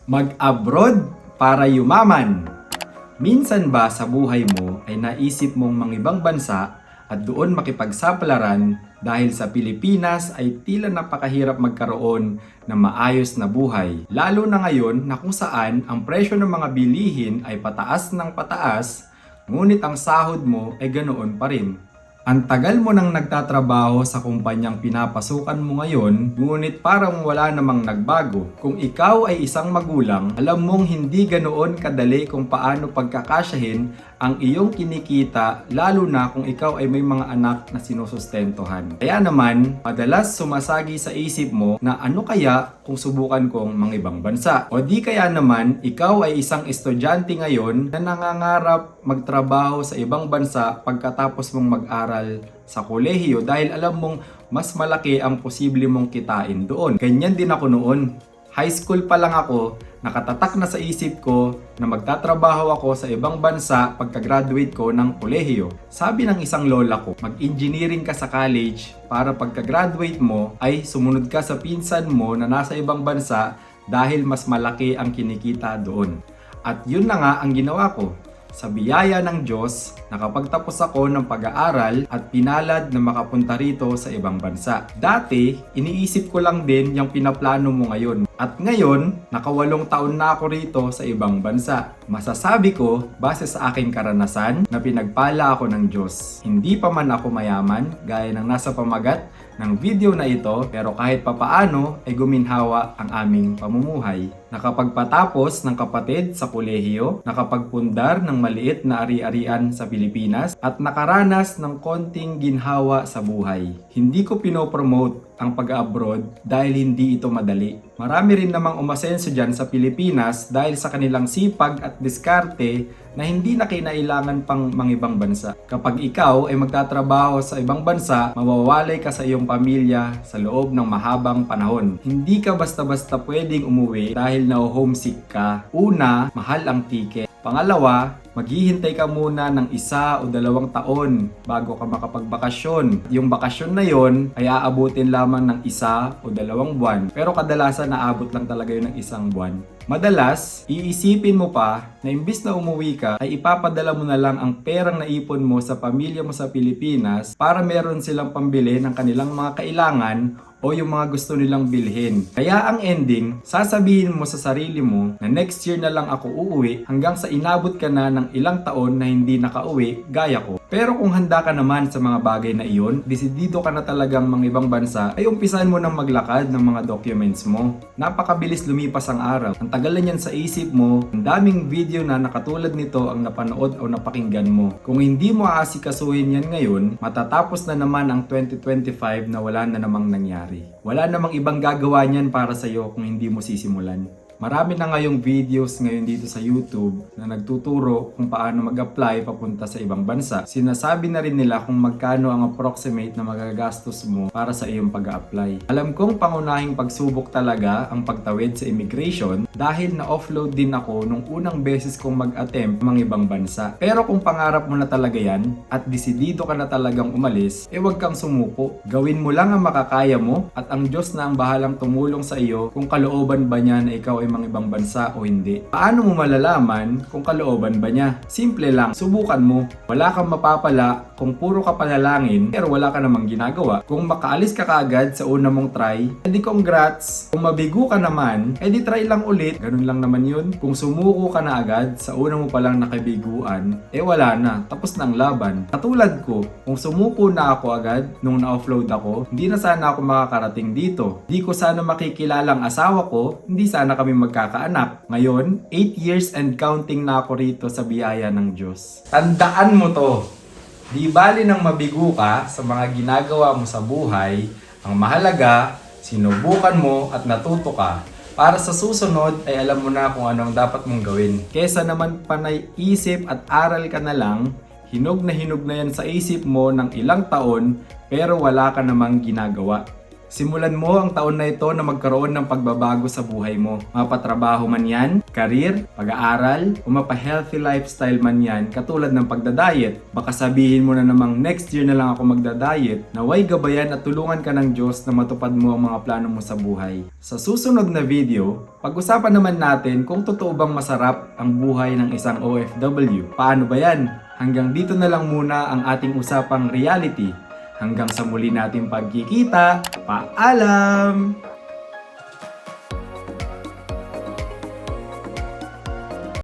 Mag-abroad para yumaman. Minsan ba sa buhay mo ay naisip mong mangibang bansa at doon makipagsapalaran dahil sa Pilipinas ay tila napakahirap magkaroon ng maayos na buhay? Lalo na ngayon na kung saan ang presyo ng mga bilihin ay pataas ng pataas, ngunit ang sahod mo ay ganoon pa rin. Ang tagal mo nang nagtatrabaho sa kumpanyang pinapasukan mo ngayon, ngunit parang wala namang nagbago. Kung ikaw ay isang magulang, alam mong hindi ganoon kadali kung paano pagkakasyahin ang iyong kinikita, lalo na kung ikaw ay may mga anak na sinusustentuhan. Kaya naman, madalas sumasagi sa isip mo na ano kaya kung subukan kong mangibang bansa? O di kaya naman, ikaw ay isang estudyante ngayon na nangangarap magtrabaho sa ibang bansa pagkatapos mong mag-aral sa kolehiyo dahil alam mong mas malaki ang posible mong kitain doon. Ganyan din ako noon. High school pa lang ako, nakatatak na sa isip ko na magtatrabaho ako sa ibang bansa pagka-graduate ko ng kolehiyo. Sabi ng isang lola ko, mag-engineering ka sa college para pagka-graduate mo ay sumunod ka sa pinsan mo na nasa ibang bansa dahil mas malaki ang kinikita doon. At yun na nga ang ginawa ko. Sa biyaya ng Diyos, nakapagtapos ako ng pag-aaral at pinalad na makapunta rito sa ibang bansa. Dati, iniisip ko lang din yung pinaplano mo ngayon. At ngayon, naka8 taon na ako rito sa ibang bansa. Masasabi ko, base sa aking karanasan, na pinagpala ako ng Diyos. Hindi pa man ako mayaman, gaya ng nasa pamagat ng video na ito, pero kahit papaano ay guminhawa ang aming pamumuhay. Nakapagpatapos ng kapatid sa kolehiyo, nakapagpundar ng maliit na ari-arian sa Pilipinas, at nakaranas ng konting ginhawa sa buhay. Hindi ko pinopromote ang pag-abroad dahil hindi ito madali. Marami rin namang umasenso dyan sa Pilipinas dahil sa kanilang sipag at diskarte na hindi na kinailangan pang mangibang bansa. Kapag ikaw ay magtatrabaho sa ibang bansa, mawawalay ka sa iyong pamilya sa loob ng mahabang panahon. Hindi ka basta-basta pwedeng umuwi dahil na-homesick ka. Una, mahal ang tiket. Pangalawa, maghihintay ka muna ng 1 o 2 taon bago ka makapagbakasyon. Yung bakasyon na yon ay aabutin lamang ng 1 o 2 buwan. Pero kadalasan naabot lang talaga yun ng 1 buwan. Madalas, iisipin mo pa na imbis na umuwi ka, ay ipapadala mo na lang ang perang naipon mo sa pamilya mo sa Pilipinas para meron silang pambili ng kanilang mga kailangan o yung mga gusto nilang bilhin. Kaya ang ending, sasabihin mo sa sarili mo na next year na lang ako uuwi hanggang sa inabot ka na ng ilang taon na hindi nakauwi gaya ko. Pero kung handa ka naman sa mga bagay na iyon, desidido ka na talagang mangibang bansa, ay umpisan mo nang maglakad ng mga documents mo. Napakabilis lumipas ang araw. Ang tagal na yan sa isip mo, ang daming video na nakatulad nito ang napanood o napakinggan mo. Kung hindi mo aasikasuhin yan ngayon, matatapos na naman ang 2025 na wala na namang nangyari. Wala namang ibang gagawa niyan para sa'yo kung hindi mo sisimulan. Marami na ngayong videos ngayon dito sa YouTube na nagtuturo kung paano mag-apply papunta sa ibang bansa. Sinasabi na rin nila kung magkano ang approximate na magagastos mo para sa iyong pag-apply. Alam kong pangunahing pagsubok talaga ang pagtawid sa immigration dahil na-offload din ako nung unang beses kong mag-attempt ng ibang bansa. Pero kung pangarap mo na talaga yan at desidido ka na talagang umalis, huwag kang sumuko. Gawin mo lang ang makakaya mo at ang Diyos na ang bahalang tumulong sa iyo kung kalooban ba niya na ikaw ay ibang bansa o hindi. Paano mo malalaman kung kalooban ba niya? Simple lang, subukan mo. Wala kang mapapala kung puro ka panalangin pero wala ka namang ginagawa. Kung makaalis ka kaagad sa una mong try, edi congrats. Kung mabigo ka naman, edi try lang ulit. Ganun lang naman yun. Kung sumuko ka na agad sa una mo palang nakibiguan, wala na. Tapos na ang laban. Katulad ko, kung sumuko na ako agad nung na-offload ako, hindi na sana ako makakarating dito. Hindi ko sana makikilala ang asawa ko, hindi sana kami magkakaanak. Ngayon, 8 years and counting na ako rito sa biyaya ng Diyos. Tandaan mo to. Di bali nang mabigo ka sa mga ginagawa mo sa buhay, ang mahalaga, sinubukan mo at natuto ka. Para sa susunod ay alam mo na kung anong dapat mong gawin. Kesa naman panay isip at aral ka na lang, hinog na yan sa isip mo ng ilang taon pero wala ka namang ginagawa. Simulan mo ang taon na ito na magkaroon ng pagbabago sa buhay mo. Mapatrabaho man yan, career, pag-aaral, o mapa-healthy lifestyle man yan katulad ng pagdadiet. Baka sabihin mo na namang next year na lang ako magdadiet, naway gabayan at tulungan ka ng Diyos na matupad mo ang mga plano mo sa buhay. Sa susunod na video, pag-usapan naman natin kung totoo bang masarap ang buhay ng isang OFW. Paano ba yan? Hanggang dito na lang muna ang ating usapang reality. Hanggang sa muli nating pagkikita, paalam!